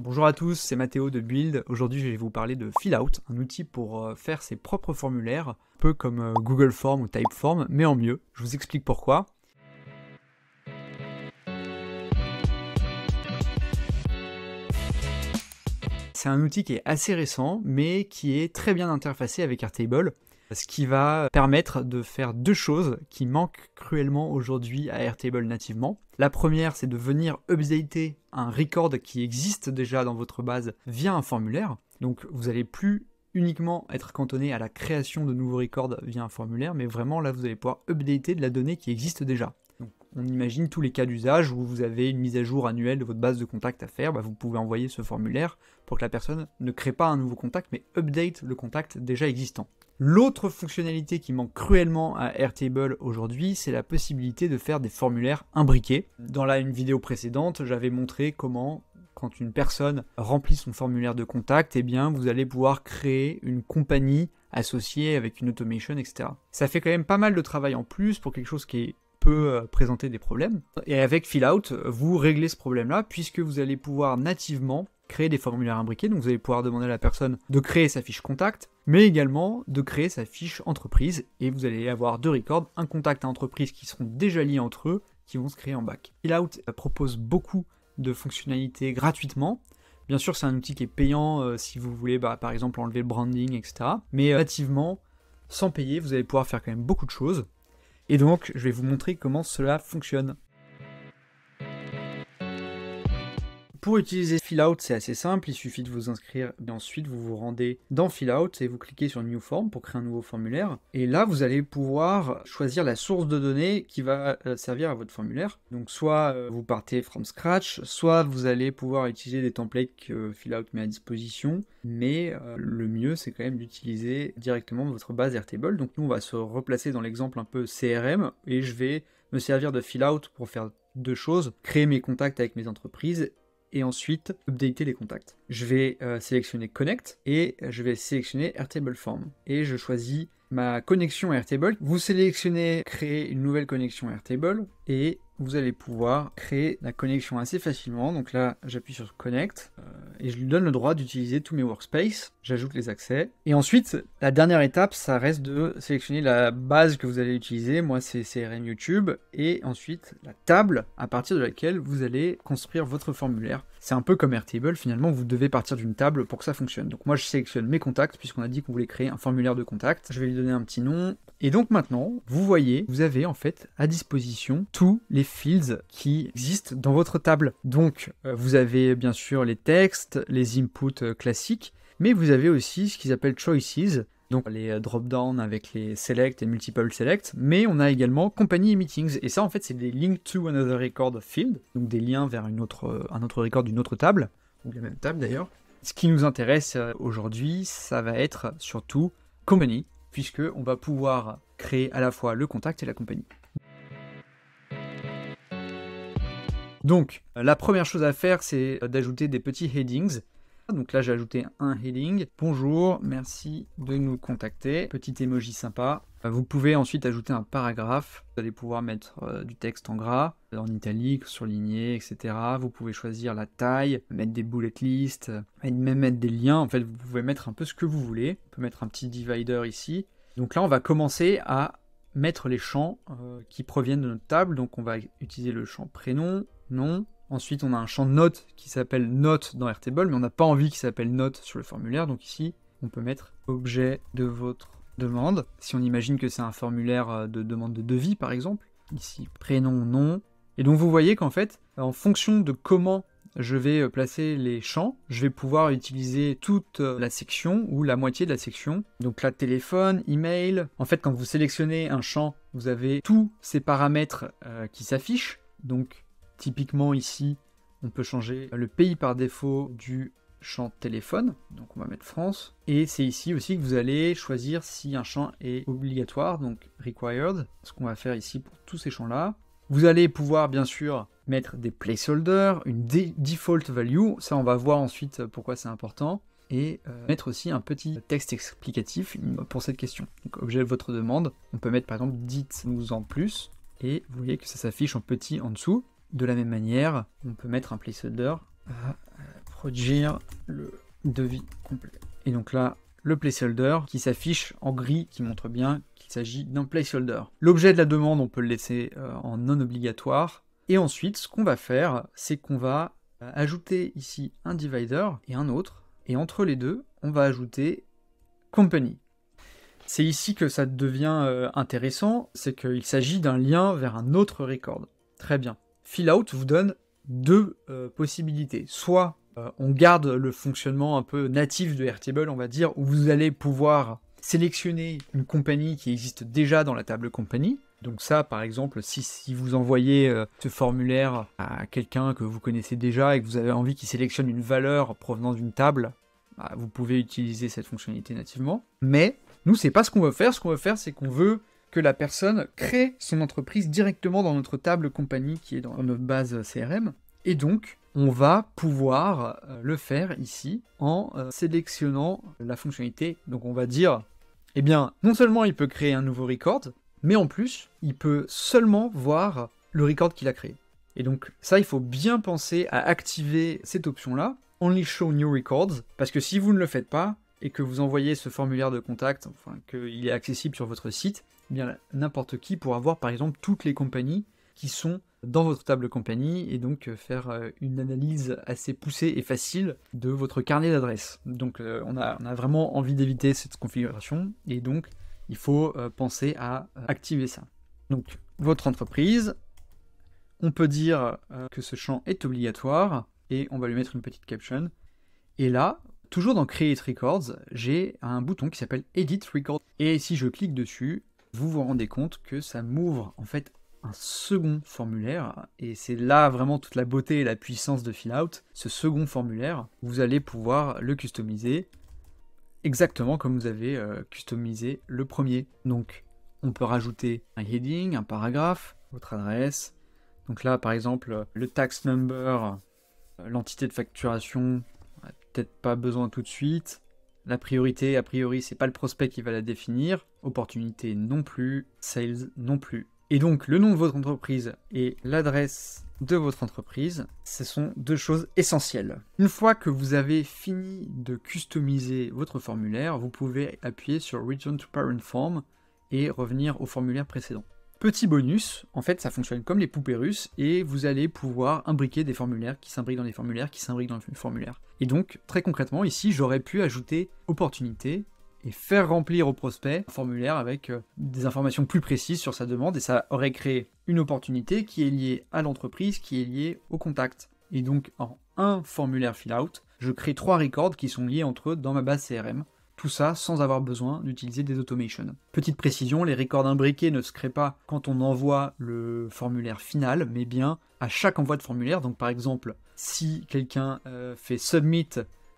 Bonjour à tous, c'est Mathéo de Build. Aujourd'hui, je vais vous parler de Fillout, un outil pour faire ses propres formulaires, un peu comme Google Form ou Typeform, mais en mieux. Je vous explique pourquoi. C'est un outil qui est assez récent, mais qui est très bien interfacé avec Airtable, ce qui va permettre de faire deux choses qui manquent cruellement aujourd'hui à Airtable nativement. La première, c'est de venir updater un record qui existe déjà dans votre base via un formulaire. Donc vous n'allez plus uniquement être cantonné à la création de nouveaux records via un formulaire, mais vraiment là vous allez pouvoir updater de la donnée qui existe déjà. Donc, on imagine tous les cas d'usage où vous avez une mise à jour annuelle de votre base de contact à faire, vous pouvez envoyer ce formulaire pour que la personne ne crée pas un nouveau contact, mais update le contact déjà existant. L'autre fonctionnalité qui manque cruellement à Airtable aujourd'hui, c'est la possibilité de faire des formulaires imbriqués. Dans une vidéo précédente, j'avais montré comment, quand une personne remplit son formulaire de contact, vous allez pouvoir créer une compagnie associée avec une automation, etc. Ça fait quand même pas mal de travail en plus pour quelque chose qui peut présenter des problèmes. Et avec Fillout, vous réglez ce problème-là, puisque vous allez pouvoir nativement créer des formulaires imbriqués, donc vous allez pouvoir demander à la personne de créer sa fiche contact, mais également de créer sa fiche entreprise, et vous allez avoir deux records, un contact à entreprise qui seront déjà liés entre eux, qui vont se créer en back. Fillout propose beaucoup de fonctionnalités gratuitement. Bien sûr, c'est un outil qui est payant si vous voulez, par exemple, enlever le branding, etc. Mais nativement, sans payer, vous allez pouvoir faire quand même beaucoup de choses. Et donc, je vais vous montrer comment cela fonctionne. Pour utiliser Fillout, c'est assez simple, il suffit de vous inscrire et ensuite vous vous rendez dans Fillout et vous cliquez sur New Form pour créer un nouveau formulaire. Et là, vous allez pouvoir choisir la source de données qui va servir à votre formulaire. Donc soit vous partez from scratch, soit vous allez pouvoir utiliser des templates que Fillout met à disposition. Mais le mieux, c'est quand même d'utiliser directement votre base Airtable. Donc nous, on va se replacer dans l'exemple un peu CRM et je vais me servir de Fillout pour faire deux choses. Créer mes contacts avec mes entreprises et ensuite updater les contacts. Je vais sélectionner Connect et je vais sélectionner Airtable Form. Et je choisis ma connexion Airtable. Vous sélectionnez créer une nouvelle connexion Airtable et vous allez pouvoir créer la connexion assez facilement. Donc là, j'appuie sur Connect et je lui donne le droit d'utiliser tous mes workspaces. J'ajoute les accès. Et ensuite, la dernière étape, ça reste de sélectionner la base que vous allez utiliser. Moi, c'est CRM YouTube. Et ensuite, la table à partir de laquelle vous allez construire votre formulaire. C'est un peu comme Airtable. Finalement, vous devez partir d'une table pour que ça fonctionne. Donc moi, je sélectionne mes contacts puisqu'on a dit qu'on voulait créer un formulaire de contact. Je vais lui donner un petit nom. Et donc maintenant, vous voyez, vous avez en fait à disposition tous les fields qui existent dans votre table. Donc vous avez bien sûr les textes, les inputs classiques, mais vous avez aussi ce qu'ils appellent choices, donc les drop-down avec les select et multiple select, mais on a également company et meetings, et ça en fait c'est des link to another record field, donc des liens vers un autre record d'une autre table, ou la même table d'ailleurs. Ce qui nous intéresse aujourd'hui, ça va être surtout company, puisqu'on va pouvoir créer à la fois le contact et la compagnie. Donc, la première chose à faire, c'est d'ajouter des petits headings. Donc là, j'ai ajouté un heading. Bonjour, merci de nous contacter. Petit emoji sympa. Vous pouvez ensuite ajouter un paragraphe. Vous allez pouvoir mettre du texte en gras, en italique, surligné, etc. Vous pouvez choisir la taille, mettre des bullet lists, même mettre des liens. En fait, vous pouvez mettre un peu ce que vous voulez. On peut mettre un petit divider ici. Donc là, on va commencer à mettre les champs qui proviennent de notre table. Donc on va utiliser le champ prénom, nom. Ensuite, on a un champ note qui s'appelle note dans Airtable, mais on n'a pas envie qu'il s'appelle note sur le formulaire. Donc ici, on peut mettre objet de votre demande. Si on imagine que c'est un formulaire de demande de devis, par exemple. Ici, prénom, nom. Et donc vous voyez qu'en fait, en fonction de comment je vais placer les champs, je vais pouvoir utiliser toute la section ou la moitié de la section. Donc là, téléphone, email. En fait, quand vous sélectionnez un champ, vous avez tous ces paramètres qui s'affichent. Donc typiquement ici, on peut changer le pays par défaut du champ téléphone. Donc on va mettre France. Et c'est ici aussi que vous allez choisir si un champ est obligatoire, donc required. Ce qu'on va faire ici pour tous ces champs-là. Vous allez pouvoir bien sûr mettre des placeholders, une default value, ça on va voir ensuite pourquoi c'est important, et mettre aussi un petit texte explicatif pour cette question. Donc objet de votre demande, on peut mettre par exemple dites-nous en plus, et vous voyez que ça s'affiche en petit en dessous. De la même manière, on peut mettre un placeholder à Redire le devis complet. Et donc là, le placeholder qui s'affiche en gris, qui montre bien qu'il s'agit d'un placeholder. L'objet de la demande, on peut le laisser en non obligatoire. Et ensuite, ce qu'on va faire, c'est qu'on va ajouter ici un divider et un autre. Et entre les deux, on va ajouter company. C'est ici que ça devient intéressant, c'est qu'il s'agit d'un lien vers un autre record. Très bien. Fillout vous donne deux possibilités. Soit on garde le fonctionnement un peu natif de Airtable, on va dire, où vous allez pouvoir sélectionner une compagnie qui existe déjà dans la table compagnie. Donc ça, par exemple, si vous envoyez ce formulaire à quelqu'un que vous connaissez déjà et que vous avez envie qu'il sélectionne une valeur provenant d'une table, bah, vous pouvez utiliser cette fonctionnalité nativement. Mais nous, c'est pas ce qu'on veut faire. Ce qu'on veut faire, c'est qu'on veut que la personne crée son entreprise directement dans notre table compagnie qui est dans notre base CRM. Et donc, on va pouvoir le faire ici en sélectionnant la fonctionnalité. Donc on va dire, eh bien, non seulement il peut créer un nouveau record, mais en plus, il peut seulement voir le record qu'il a créé. Et donc ça, il faut bien penser à activer cette option-là, Only Show New Records, parce que si vous ne le faites pas, et que vous envoyez ce formulaire de contact, enfin qu'il est accessible sur votre site, eh bien n'importe qui pourra voir par exemple toutes les compagnies qui sont dans votre table compagnie et donc faire une analyse assez poussée et facile de votre carnet d'adresses. Donc on a vraiment envie d'éviter cette configuration et donc il faut penser à activer ça. Donc votre entreprise, on peut dire que ce champ est obligatoire et on va lui mettre une petite caption. Et là, toujours dans Create Records, j'ai un bouton qui s'appelle Edit Record. Et si je clique dessus, vous vous rendez compte que ça m'ouvre en fait un second formulaire. Et c'est là vraiment toute la beauté et la puissance de Fillout. Ce second formulaire, vous allez pouvoir le customiser exactement comme vous avez customisé le premier. Donc, on peut rajouter un heading, un paragraphe, votre adresse. Donc là, par exemple, le tax number, l'entité de facturation, peut-être pas besoin tout de suite. La priorité, a priori, c'est pas le prospect qui va la définir. Opportunité non plus. Sales non plus. Et donc, le nom de votre entreprise et l'adresse de votre entreprise, ce sont deux choses essentielles. Une fois que vous avez fini de customiser votre formulaire, vous pouvez appuyer sur Return to Parent Form et revenir au formulaire précédent. Petit bonus, en fait ça fonctionne comme les poupées russes et vous allez pouvoir imbriquer des formulaires qui s'imbriquent dans les formulaires qui s'imbriquent dans les formulaires. Et donc très concrètement ici j'aurais pu ajouter opportunité et faire remplir au prospect un formulaire avec des informations plus précises sur sa demande et ça aurait créé une opportunité qui est liée à l'entreprise, qui est liée au contact. Et donc en un formulaire Fillout, je crée 3 records qui sont liés entre eux dans ma base CRM. Tout ça sans avoir besoin d'utiliser des automations. Petite précision, les records imbriqués ne se créent pas quand on envoie le formulaire final, mais bien à chaque envoi de formulaire. Donc par exemple, si quelqu'un fait submit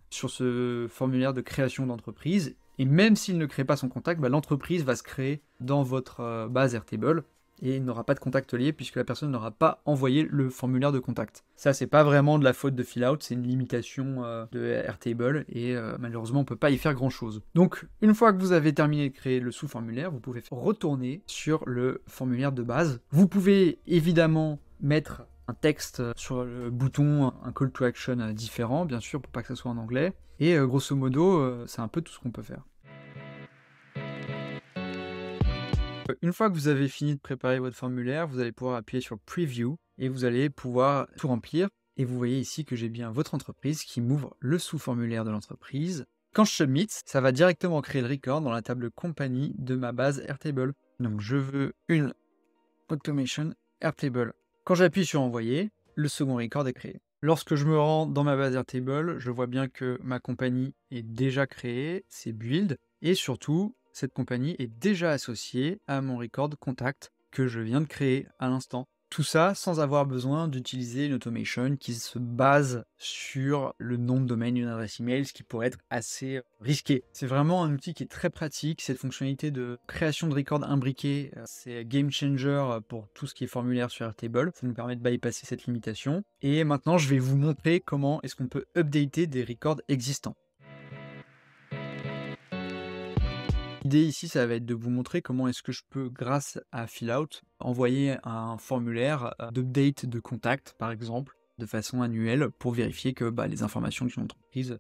sur ce formulaire de création d'entreprise, et même s'il ne crée pas son contact, bah, l'entreprise va se créer dans votre base Airtable, et il n'aura pas de contact lié puisque la personne n'aura pas envoyé le formulaire de contact. Ça, c'est pas vraiment de la faute de Fillout, c'est une limitation de Airtable et malheureusement, on peut pas y faire grand chose. Donc, une fois que vous avez terminé de créer le sous-formulaire, vous pouvez retourner sur le formulaire de base. Vous pouvez évidemment mettre un texte sur le bouton, un call to action différent, bien sûr, pour pas que ça soit en anglais. Et grosso modo, c'est un peu tout ce qu'on peut faire. Une fois que vous avez fini de préparer votre formulaire, vous allez pouvoir appuyer sur Preview et vous allez pouvoir tout remplir. Et vous voyez ici que j'ai bien votre entreprise qui m'ouvre le sous-formulaire de l'entreprise. Quand je submit, ça va directement créer le record dans la table compagnie de ma base Airtable. Donc je veux une automation Airtable. Quand j'appuie sur envoyer, le second record est créé. Lorsque je me rends dans ma base Airtable, je vois bien que ma compagnie est déjà créée, c'est build, et surtout, cette compagnie est déjà associée à mon record contact que je viens de créer à l'instant. Tout ça sans avoir besoin d'utiliser une automation qui se base sur le nom de domaine d'une adresse email, ce qui pourrait être assez risqué. C'est vraiment un outil qui est très pratique. Cette fonctionnalité de création de record imbriqué, c'est game changer pour tout ce qui est formulaire sur Airtable. Ça nous permet de bypasser cette limitation. Et maintenant, je vais vous montrer comment est-ce qu'on peut updater des records existants. L'idée ici, ça va être de vous montrer comment est-ce que je peux, grâce à Fillout, envoyer un formulaire d'update de contact, par exemple, de façon annuelle pour vérifier que les informations d'une entreprise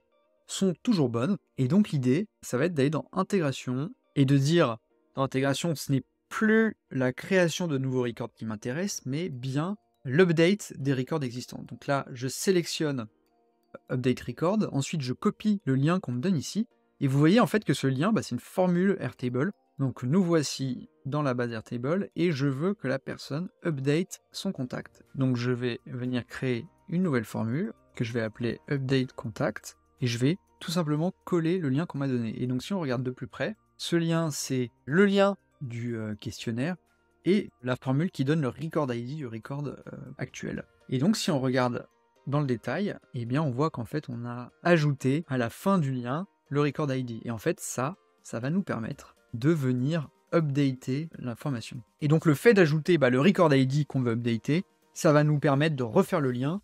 sont toujours bonnes. Et donc l'idée, ça va être d'aller dans intégration et de dire dans intégration, ce n'est plus la création de nouveaux records qui m'intéresse, mais bien l'update des records existants. Donc là, je sélectionne Update Record, ensuite je copie le lien qu'on me donne ici, et vous voyez en fait que ce lien, c'est une formule Airtable. Donc nous voici dans la base Airtable, et je veux que la personne update son contact. Donc je vais venir créer une nouvelle formule, que je vais appeler Update Contact, et je vais tout simplement coller le lien qu'on m'a donné. Et donc si on regarde de plus près, ce lien c'est le lien du questionnaire, et la formule qui donne le record ID du record actuel. Et donc si on regarde dans le détail, on voit qu'en fait on a ajouté à la fin du lien le record ID. Et en fait ça va nous permettre de venir updater l'information. Et donc le fait d'ajouter le record ID qu'on veut updater, ça va nous permettre de refaire le lien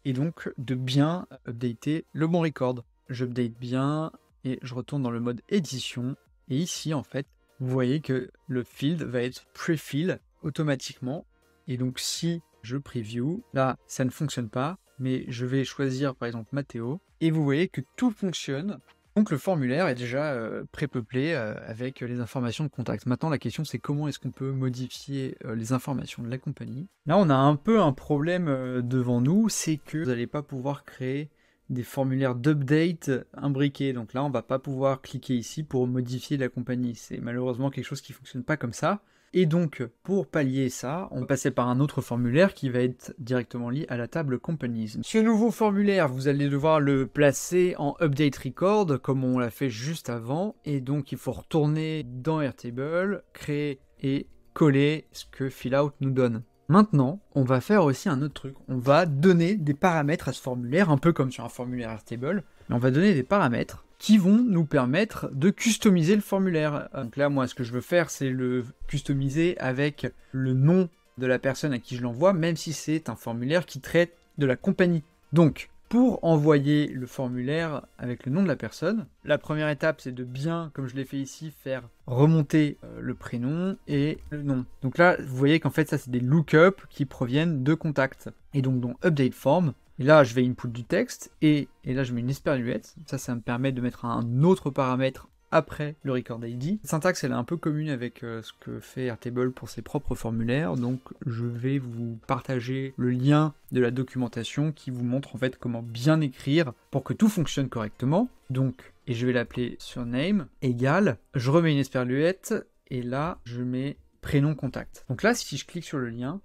et donc de bien updater le bon record. J'update bien et je retourne dans le mode édition. Et ici en fait, vous voyez que le field va être pre-fill automatiquement. Et donc si je preview, là ça ne fonctionne pas, mais je vais choisir par exemple Matteo, et vous voyez que tout fonctionne. Donc le formulaire est déjà pré-peuplé avec les informations de contact. Maintenant la question c'est comment est-ce qu'on peut modifier les informations de la compagnie. Là on a un peu un problème devant nous, c'est que vous n'allez pas pouvoir créer des formulaires d'update imbriqués. Donc là on va pas pouvoir cliquer ici pour modifier la compagnie. C'est malheureusement quelque chose qui fonctionne pas comme ça. Et donc, pour pallier ça, on va passer par un autre formulaire qui va être directement lié à la table Companies. Ce nouveau formulaire, vous allez devoir le placer en Update Record, comme on l'a fait juste avant. Et donc, il faut retourner dans Airtable, créer et coller ce que Fillout nous donne. Maintenant, on va faire aussi un autre truc. On va donner des paramètres à ce formulaire, un peu comme sur un formulaire Airtable. Mais on va donner des paramètres qui vont nous permettre de customiser le formulaire. Donc là, moi, ce que je veux faire, c'est le customiser avec le nom de la personne à qui je l'envoie, même si c'est un formulaire qui traite de la compagnie. Donc, pour envoyer le formulaire avec le nom de la personne, la première étape, c'est de bien, comme je l'ai fait ici, faire remonter le prénom et le nom. Donc là, vous voyez qu'en fait, ça, c'est des lookups qui proviennent de contacts. Et donc, dans Update Form, et là, je vais input du texte, et là, je mets une esperluette. Ça me permet de mettre un autre paramètre après le record ID. La syntaxe, elle est un peu commune avec ce que fait Airtable pour ses propres formulaires, donc je vais vous partager le lien de la documentation qui vous montre en fait comment bien écrire pour que tout fonctionne correctement. Donc, et je vais l'appeler surname égale, je remets une esperluette, et là, je mets prénom contact. Donc là, si je clique sur le lien,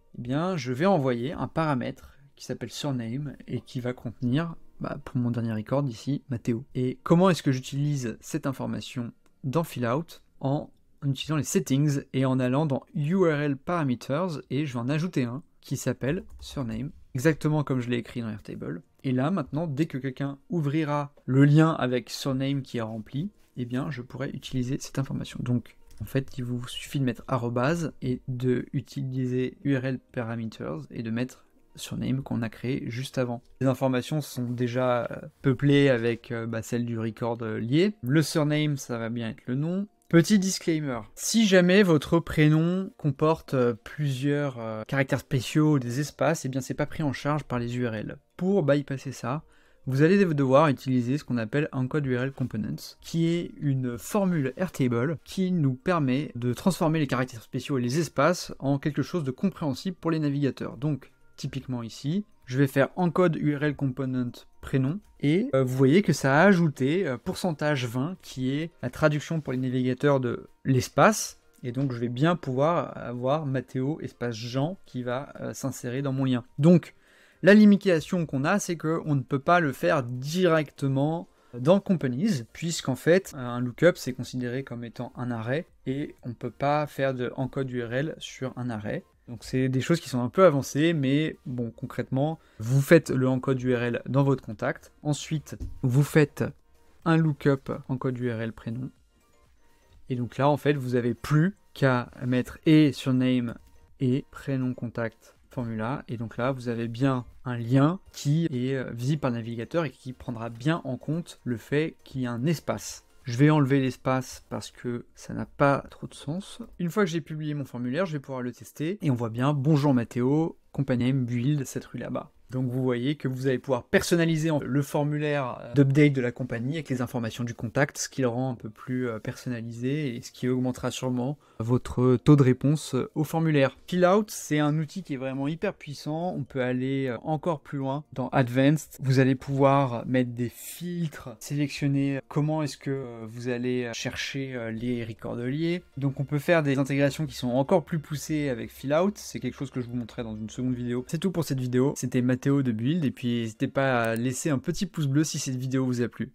je vais envoyer un paramètre qui s'appelle surname et qui va contenir, pour mon dernier record ici, Matteo. Et comment est-ce que j'utilise cette information dans Fillout? En utilisant les settings et en allant dans URL parameters, et je vais en ajouter un qui s'appelle surname, exactement comme je l'ai écrit dans Airtable. Et là, maintenant, dès que quelqu'un ouvrira le lien avec surname qui est rempli, je pourrai utiliser cette information. Donc, en fait, il vous suffit de mettre arrobase et de utiliser URL parameters et de mettre surname qu'on a créé juste avant. Les informations sont déjà peuplées avec celle du record lié. Le surname, ça va bien être le nom. Petit disclaimer, si jamais votre prénom comporte plusieurs caractères spéciaux ou des espaces, c'est pas pris en charge par les URL. Pour bypasser ça, vous allez devoir utiliser ce qu'on appelle Encode URL Components, qui est une formule Airtable qui nous permet de transformer les caractères spéciaux et les espaces en quelque chose de compréhensible pour les navigateurs. Donc, typiquement ici, je vais faire encode URL component prénom, et vous voyez que ça a ajouté pourcentage 20, qui est la traduction pour les navigateurs de l'espace, et donc je vais bien pouvoir avoir Matteo espace Jean qui va s'insérer dans mon lien. Donc, la limitation qu'on a, c'est qu'on ne peut pas le faire directement dans Companies, puisqu'en fait, un lookup, c'est considéré comme étant un arrêt, et on ne peut pas faire de encode URL sur un arrêt. Donc c'est des choses qui sont un peu avancées, mais bon, concrètement, vous faites le encode URL dans votre contact. Ensuite, vous faites un lookup encode URL prénom. Et donc là, en fait, vous n'avez plus qu'à mettre et surname et prénom contact formula. Et donc là, vous avez bien un lien qui est visible par le navigateur et qui prendra bien en compte le fait qu'il y a un espace. Je vais enlever l'espace parce que ça n'a pas trop de sens. Une fois que j'ai publié mon formulaire, je vais pouvoir le tester. Et on voit bien, bonjour Matteo, company name, build, cette rue là-bas. Donc vous voyez que vous allez pouvoir personnaliser le formulaire d'update de la compagnie avec les informations du contact, ce qui le rend un peu plus personnalisé et ce qui augmentera sûrement votre taux de réponse au formulaire. Fillout, c'est un outil qui est vraiment hyper puissant. On peut aller encore plus loin. Dans Advanced, vous allez pouvoir mettre des filtres, sélectionner comment est-ce que vous allez chercher les recordeliers. Donc on peut faire des intégrations qui sont encore plus poussées avec Fillout. C'est quelque chose que je vous montrerai dans une seconde vidéo. C'est tout pour cette vidéo. C'était Mathéo de Build et puis n'hésitez pas à laisser un petit pouce bleu si cette vidéo vous a plu.